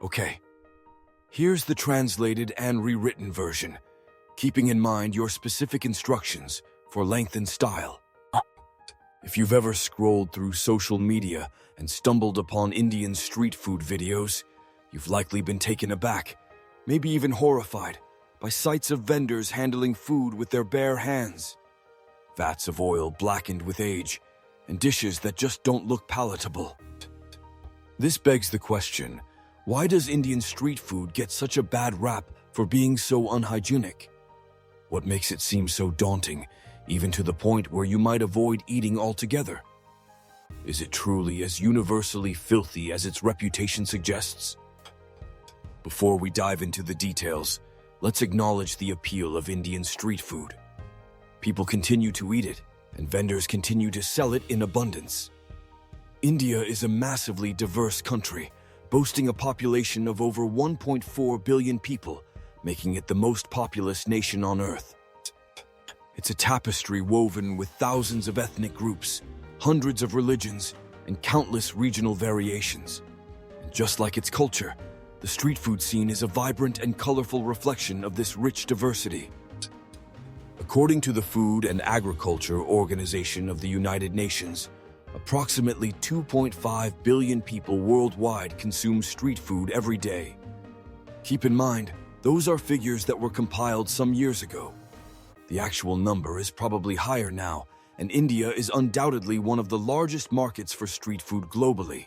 Okay, here's the translated and rewritten version, keeping in mind your specific instructions for length and style. If you've ever scrolled through social media and stumbled upon Indian street food videos, you've likely been taken aback, maybe even horrified, by sights of vendors handling food with their bare hands. Vats of oil blackened with age, and dishes that just don't look palatable. This begs the question, why does Indian street food get such a bad rap for being so unhygienic? What makes it seem so daunting, even to the point where you might avoid eating altogether? Is it truly as universally filthy as its reputation suggests? Before we dive into the details, let's acknowledge the appeal of Indian street food. People continue to eat it, and vendors continue to sell it in abundance. India is a massively diverse country, boasting a population of over 1.4 billion people, making it the most populous nation on Earth. It's a tapestry woven with thousands of ethnic groups, hundreds of religions, and countless regional variations. And just like its culture, the street food scene is a vibrant and colorful reflection of this rich diversity. According to the Food and Agriculture Organization of the United Nations, approximately 2.5 billion people worldwide consume street food every day. Keep in mind, those are figures that were compiled some years ago. The actual number is probably higher now, and India is undoubtedly one of the largest markets for street food globally.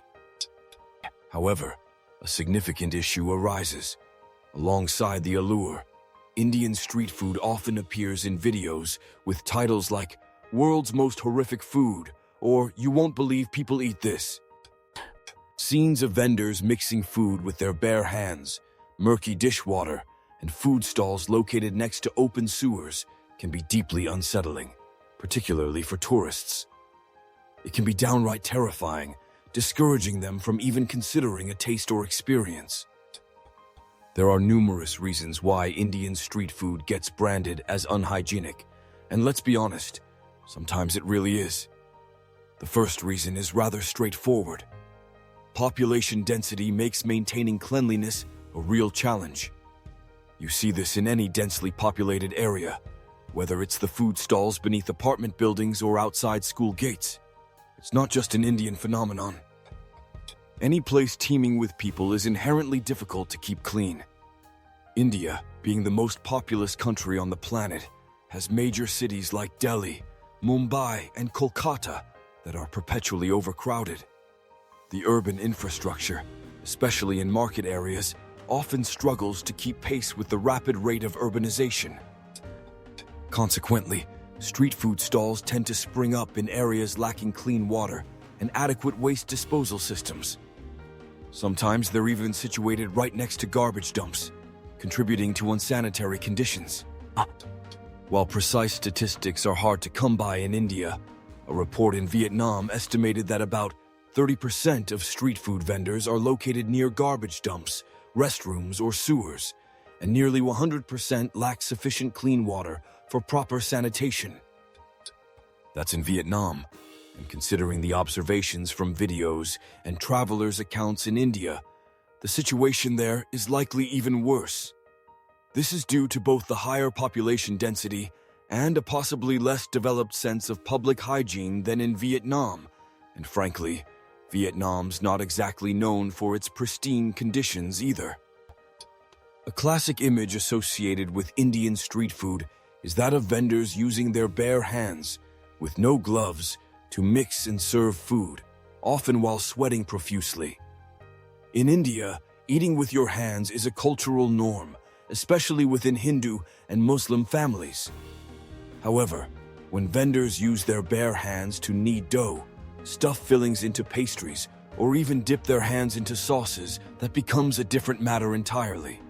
However, a significant issue arises. Alongside the allure, Indian street food often appears in videos with titles like "World's Most Horrific Food" or "You Won't Believe People Eat This." Scenes of vendors mixing food with their bare hands, murky dishwater, and food stalls located next to open sewers can be deeply unsettling, particularly for tourists. It can be downright terrifying, discouraging them from even considering a taste or experience. There are numerous reasons why Indian street food gets branded as unhygienic, and let's be honest, sometimes it really is. The first reason is rather straightforward. Population density makes maintaining cleanliness a real challenge. You see this in any densely populated area, whether it's the food stalls beneath apartment buildings or outside school gates. It's not just an Indian phenomenon. Any place teeming with people is inherently difficult to keep clean. India, being the most populous country on the planet, has major cities like Delhi, Mumbai, and Kolkata that are perpetually overcrowded. The urban infrastructure, especially in market areas, often struggles to keep pace with the rapid rate of urbanization. Consequently, street food stalls tend to spring up in areas lacking clean water and adequate waste disposal systems. Sometimes they're even situated right next to garbage dumps, contributing to unsanitary conditions. While precise statistics are hard to come by in India, a report in Vietnam estimated that about 30% of street food vendors are located near garbage dumps, restrooms, or sewers, and nearly 100% lack sufficient clean water for proper sanitation. That's in Vietnam. And considering the observations from videos and travelers' accounts in India, the situation there is likely even worse. This is due to both the higher population density and a possibly less developed sense of public hygiene than in Vietnam. And frankly, Vietnam's not exactly known for its pristine conditions either. A classic image associated with Indian street food is that of vendors using their bare hands, with no gloves, to mix and serve food, often while sweating profusely. In India, eating with your hands is a cultural norm, especially within Hindu and Muslim families. However, when vendors use their bare hands to knead dough, stuff fillings into pastries, or even dip their hands into sauces, that becomes a different matter entirely.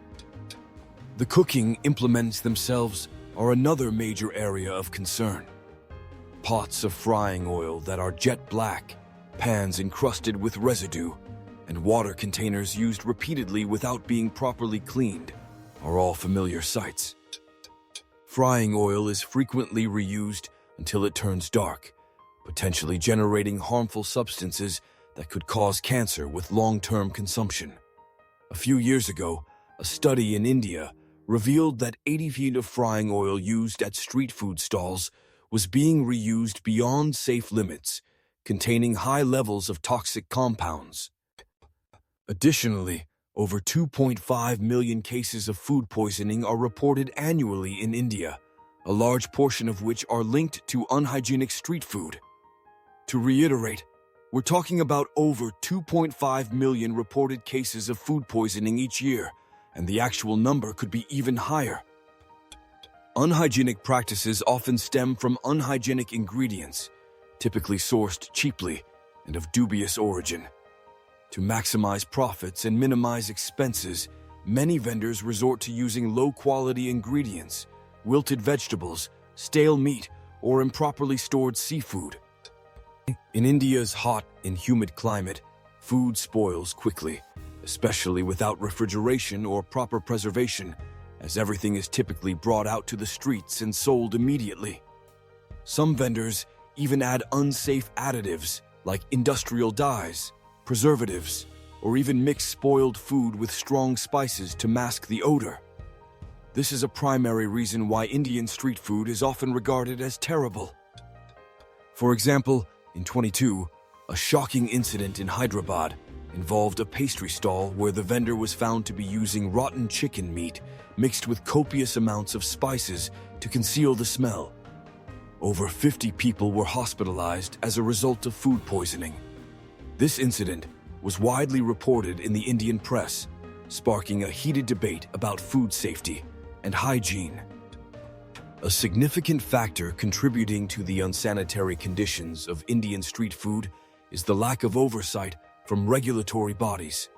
The cooking implements themselves are another major area of concern. Pots of frying oil that are jet black, pans encrusted with residue, and water containers used repeatedly without being properly cleaned are all familiar sights. Frying oil is frequently reused until it turns dark, potentially generating harmful substances that could cause cancer with long-term consumption. A few years ago, a study in India revealed that 80 feet of frying oil used at street food stalls was being reused beyond safe limits, containing high levels of toxic compounds. Additionally, over 2.5 million cases of food poisoning are reported annually in India, a large portion of which are linked to unhygienic street food. To reiterate, we're talking about over 2.5 million reported cases of food poisoning each year, and the actual number could be even higher. Unhygienic practices often stem from unhygienic ingredients, typically sourced cheaply and of dubious origin. To maximize profits and minimize expenses, many vendors resort to using low-quality ingredients, wilted vegetables, stale meat, or improperly stored seafood. In India's hot and humid climate, food spoils quickly, especially without refrigeration or proper preservation, as everything is typically brought out to the streets and sold immediately. Some vendors even add unsafe additives like industrial dyes, preservatives, or even mix spoiled food with strong spices to mask the odor. This is a primary reason why Indian street food is often regarded as terrible. For example, in 2022, a shocking incident in Hyderabad involved a pastry stall where the vendor was found to be using rotten chicken meat mixed with copious amounts of spices to conceal the smell. Over 50 people were hospitalized as a result of food poisoning. This incident was widely reported in the Indian press, sparking a heated debate about food safety and hygiene. A significant factor contributing to the unsanitary conditions of Indian street food is the lack of oversight from regulatory bodies.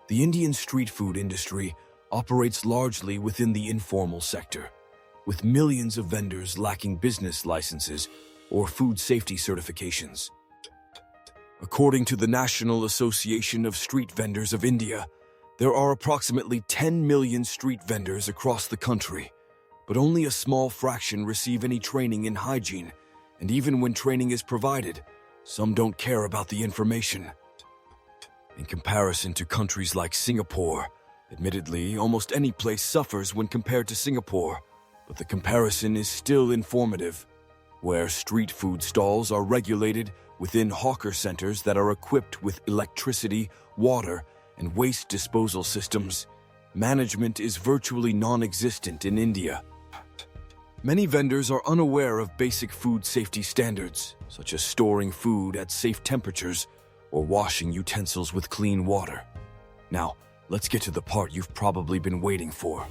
The Indian street food industry operates largely within the informal sector, with millions of vendors lacking business licenses or food safety certifications. According to the National Association of Street Vendors of India, there are approximately 10 million street vendors across the country, but only a small fraction receive any training in hygiene, and even when training is provided, some don't care about the information. In comparison to countries like Singapore, admittedly, almost any place suffers when compared to Singapore, but the comparison is still informative, where street food stalls are regulated within hawker centers that are equipped with electricity, water, and waste disposal systems. Management is virtually non-existent in India. Many vendors are unaware of basic food safety standards, such as storing food at safe temperatures or washing utensils with clean water. Now, let's get to the part you've probably been waiting for.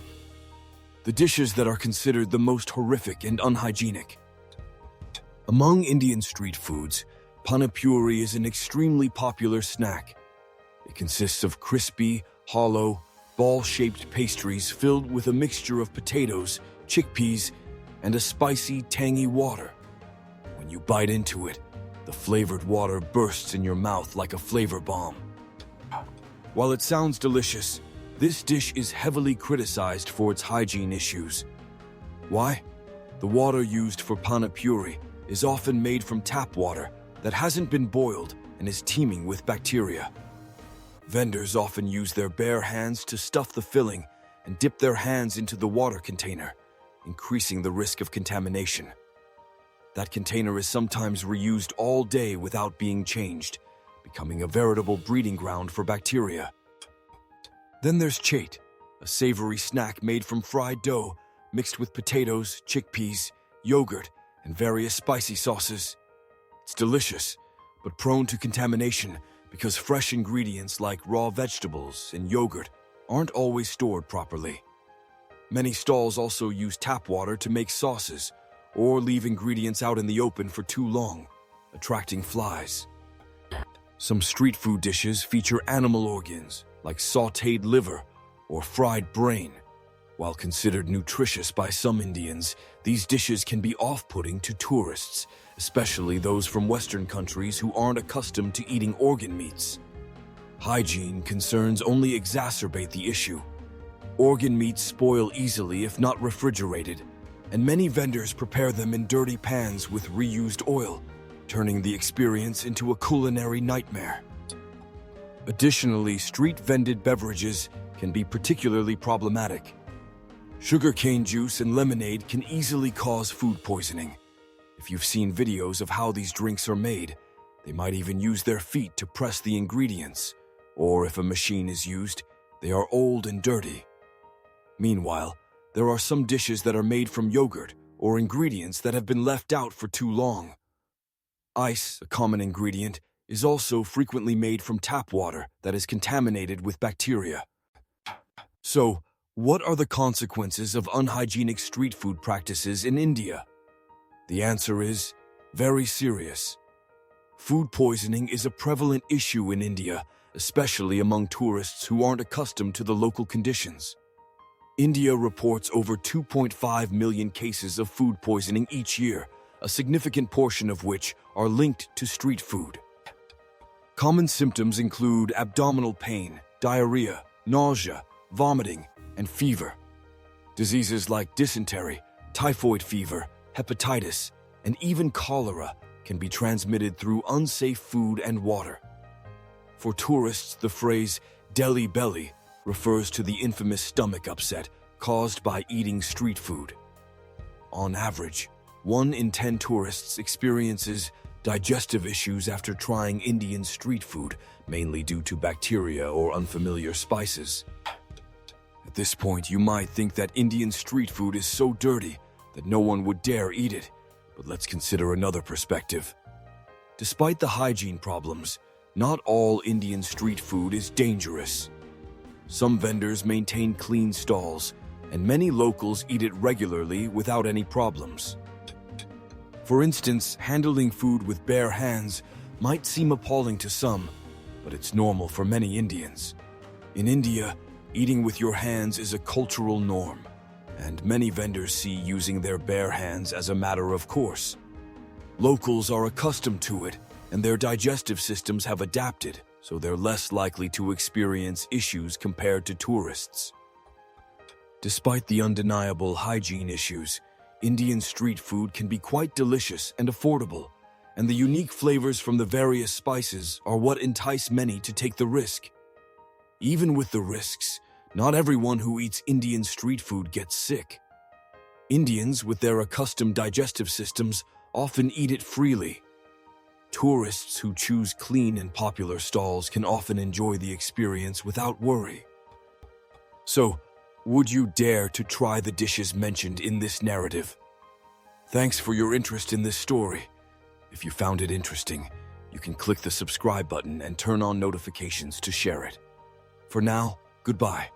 The dishes that are considered the most horrific and unhygienic. Among Indian street foods, Panipuri is an extremely popular snack. It consists of crispy, hollow, ball-shaped pastries filled with a mixture of potatoes, chickpeas, and a spicy, tangy water. When you bite into it, the flavored water bursts in your mouth like a flavor bomb. While it sounds delicious, this dish is heavily criticized for its hygiene issues. Why? The water used for Panipuri is often made from tap water that hasn't been boiled and is teeming with bacteria. Vendors often use their bare hands to stuff the filling and dip their hands into the water container, increasing the risk of contamination. That container is sometimes reused all day without being changed, becoming a veritable breeding ground for bacteria. Then there's chait, a savory snack made from fried dough mixed with potatoes, chickpeas, yogurt, and various spicy sauces. It's delicious, but prone to contamination because fresh ingredients like raw vegetables and yogurt aren't always stored properly. Many stalls also use tap water to make sauces or leave ingredients out in the open for too long, attracting flies. Some street food dishes feature animal organs like sautéed liver or fried brain. While considered nutritious by some Indians, these dishes can be off-putting to tourists, especially those from Western countries who aren't accustomed to eating organ meats. Hygiene concerns only exacerbate the issue. Organ meats spoil easily if not refrigerated, and many vendors prepare them in dirty pans with reused oil, turning the experience into a culinary nightmare. Additionally, street-vended beverages can be particularly problematic. Sugarcane juice and lemonade can easily cause food poisoning. If you've seen videos of how these drinks are made, they might even use their feet to press the ingredients, or if a machine is used, they are old and dirty. Meanwhile, there are some dishes that are made from yogurt or ingredients that have been left out for too long. Ice, a common ingredient, is also frequently made from tap water that is contaminated with bacteria. So, what are the consequences of unhygienic street food practices in India? The answer is very serious. Food poisoning is a prevalent issue in India, especially among tourists who aren't accustomed to the local conditions. India reports over 2.5 million cases of food poisoning each year, a significant portion of which are linked to street food. Common symptoms include abdominal pain, diarrhea, nausea, vomiting, and fever. Diseases like dysentery, typhoid fever, hepatitis, and even cholera can be transmitted through unsafe food and water. For tourists, the phrase Delhi belly refers to the infamous stomach upset caused by eating street food. On average, 1 in 10 tourists experiences digestive issues after trying Indian street food, mainly due to bacteria or unfamiliar spices. At this point, you might think that Indian street food is so dirty that no one would dare eat it, but let's consider another perspective. Despite the hygiene problems, not all Indian street food is dangerous. Some vendors maintain clean stalls, and many locals eat it regularly without any problems. For instance, handling food with bare hands might seem appalling to some, but it's normal for many Indians. In India, eating with your hands is a cultural norm, and many vendors see using their bare hands as a matter of course. Locals are accustomed to it, and their digestive systems have adapted, so they're less likely to experience issues compared to tourists. Despite the undeniable hygiene issues, Indian street food can be quite delicious and affordable, and the unique flavors from the various spices are what entice many to take the risk. Even with the risks, not everyone who eats Indian street food gets sick. Indians, with their accustomed digestive systems, often eat it freely. Tourists who choose clean and popular stalls can often enjoy the experience without worry. So, would you dare to try the dishes mentioned in this narrative? Thanks for your interest in this story. If you found it interesting, you can click the subscribe button and turn on notifications to share it. For now, goodbye.